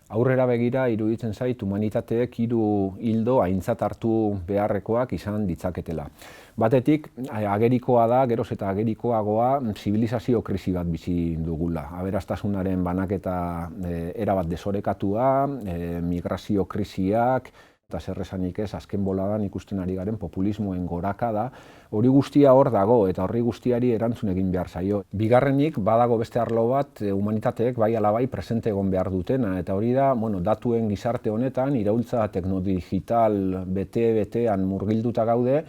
Aurrera begira iruditzen zait humanitateek hiru ildo aintzat hartu beharrekoak izan ditzaketela. Batetik, agerikoa da, geroz eta agerikoagoa, zibilizazio krisi bat bizi dugula. Aberastasunaren banaketa erabat desorekatua, migrazio krisiak, eta zer esanik ez, azken boladan ikusten ari garen populismoen gorakada, hori guztia hor dago eta horri guztiari erantzun egin behar zaio. Bigarrenik, badago beste arlo bat, humanitateek bai ala bai presente egon behar dutena, eta hori da, datuen gizarte honetan, iraultza teknodigital bete-betean murgilduta gaude,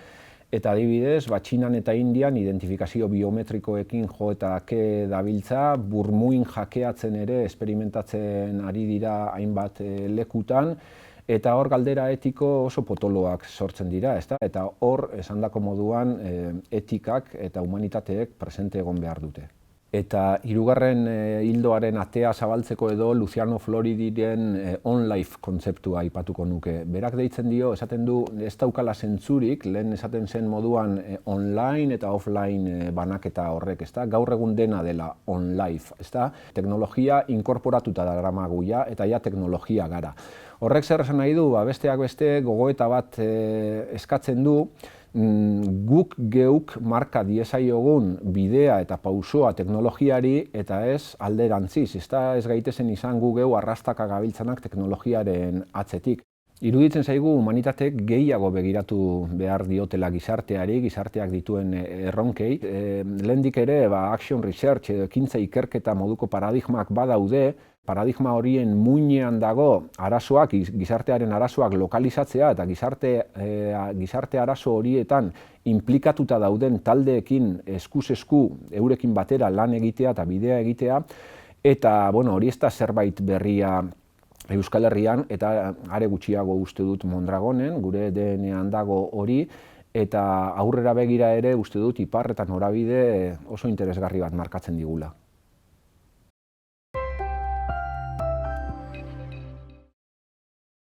eta adibidez, Txinan eta Indian identifikazio biometrikoekin jo eta ke dabiltza, burmuin jakeatzen ere esperimentatzen ari dira hainbat lekutan, eta hor galdera etiko oso potoloak sortzen dira, ezta? Eta hor, esandako moduan, etikak eta humanitateek presente egon behar dute. Eta hirugarren ildoaren atea zabaltzeko edo Luciano Floridiren on-life kontzeptua aipatuko nuke. Berak deitzen dio, esaten du, ez daukala zentzurik, lehen esaten zen moduan online eta offline banaketa horrek, ezta? Gaur egun dena dela on-life, ezta? Teknologia inkorporatuta da daramagu ja, eta ja teknologia gara. Horrek zer esan nahi du, besteak beste gogoeta bat eskatzen du, guk geuk marka diezaiogun bidea eta pausoa teknologiari eta ez alderantziz, ez gaitezen izan gu geu arrastaka gabiltzanak teknologiaren atzetik. Iruditzen zaigu humanitateek gehiago begiratu behar diotela gizarteari, gizarteak dituen erronkei. Lehendik ere, action research edo ekintza ikerketa moduko paradigmak badaude, paradigma horien muinean dago arazoak, gizartearen arazoak lokalizatzea eta gizarte arazo horietan inplikatuta dauden taldeekin eskuz esku eurekin batera lan egitea eta bidea egitea, eta hori ez da zerbait berria Euskal Herrian, eta are gutxiago uste dut Mondragonen, gure DNA-an dago hori, eta aurrera begira ere uste dut ipar eta norabide oso interesgarri bat markatzen digula.